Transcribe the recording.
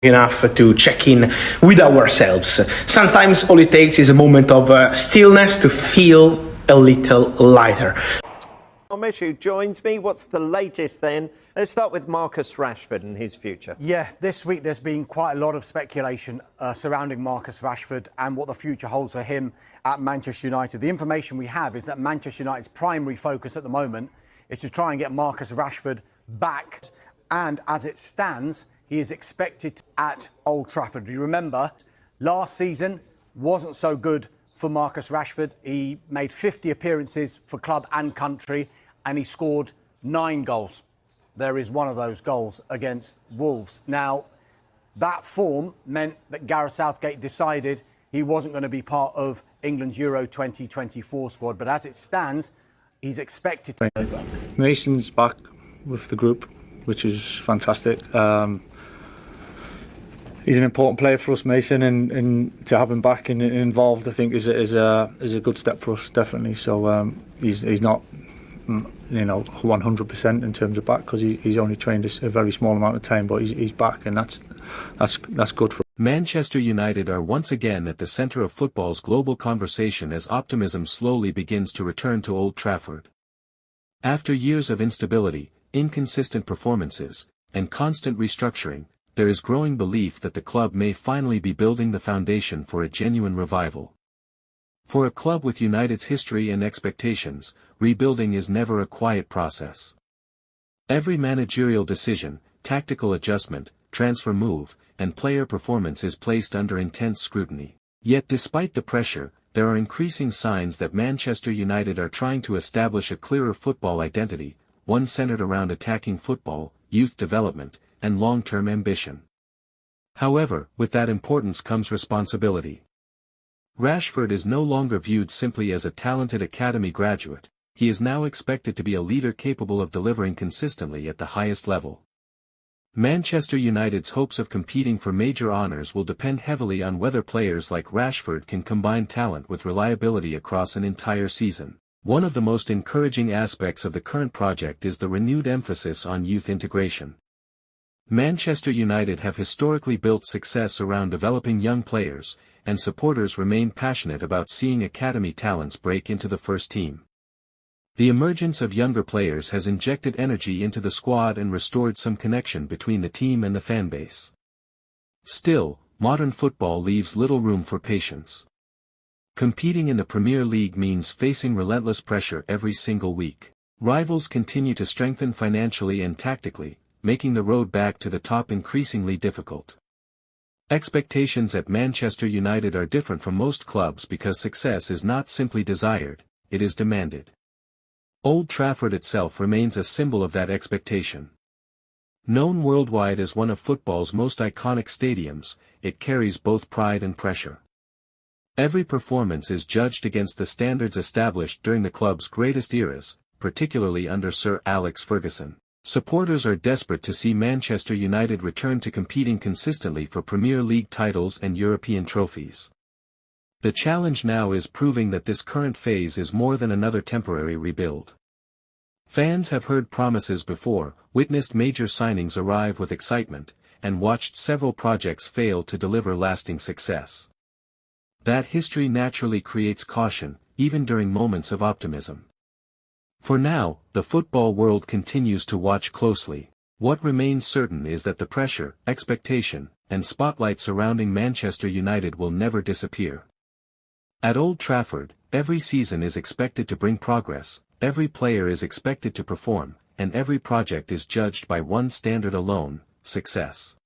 enough to check in with ourselves. Sometimes all it takes is a moment of stillness to feel a little lighter. Thomas, who joins me. What's the latest then? Let's start with Marcus Rashford and his future. Yeah, this week there's been quite a lot of speculation surrounding Marcus Rashford and what the future holds for him at Manchester United. The information we have is that Manchester United's primary focus at the moment is to try and get Marcus Rashford back. And as it stands, he is expected at Old Trafford. You remember, last season wasn't so good for Marcus Rashford. He made 50 appearances for club and country, and he scored 9 goals. There is one of those goals against Wolves. Now, that form meant that Gareth Southgate decided he wasn't going to be part of England's Euro 2024 squad. But as it stands, he's expected to. Mason's back with the group, which is fantastic. He's an important player for us, Mason, and to have him back and involved, I think, is a good step for us, definitely. So he's not, 100% in terms of back, because he's only trained a very small amount of time, but he's back, and that's good for us. Manchester United are once again at the centre of football's global conversation as optimism slowly begins to return to Old Trafford. After years of instability, inconsistent performances, and constant restructuring, there is growing belief that the club may finally be building the foundation for a genuine revival. For a club with United's history and expectations, rebuilding is never a quiet process. Every managerial decision, tactical adjustment, transfer move, and player performance is placed under intense scrutiny. Yet despite the pressure, there are increasing signs that Manchester United are trying to establish a clearer football identity, one centered around attacking football, youth development, and long-term ambition. However, with that importance comes responsibility. Rashford is no longer viewed simply as a talented academy graduate. He is now expected to be a leader capable of delivering consistently at the highest level. Manchester United's hopes of competing for major honours will depend heavily on whether players like Rashford can combine talent with reliability across an entire season. One of the most encouraging aspects of the current project is the renewed emphasis on youth integration. Manchester United have historically built success around developing young players, and supporters remain passionate about seeing academy talents break into the first team. The emergence of younger players has injected energy into the squad and restored some connection between the team and the fanbase. Still, modern football leaves little room for patience. Competing in the Premier League means facing relentless pressure every single week. Rivals continue to strengthen financially and tactically, making the road back to the top increasingly difficult. Expectations at Manchester United are different from most clubs because success is not simply desired, it is demanded. Old Trafford itself remains a symbol of that expectation. Known worldwide as one of football's most iconic stadiums, it carries both pride and pressure. Every performance is judged against the standards established during the club's greatest eras, particularly under Sir Alex Ferguson. Supporters are desperate to see Manchester United return to competing consistently for Premier League titles and European trophies. The challenge now is proving that this current phase is more than another temporary rebuild. Fans have heard promises before, witnessed major signings arrive with excitement, and watched several projects fail to deliver lasting success. That history naturally creates caution, even during moments of optimism. For now, the football world continues to watch closely. What remains certain is that the pressure, expectation, and spotlight surrounding Manchester United will never disappear. At Old Trafford, every season is expected to bring progress, every player is expected to perform, and every project is judged by one standard alone: success.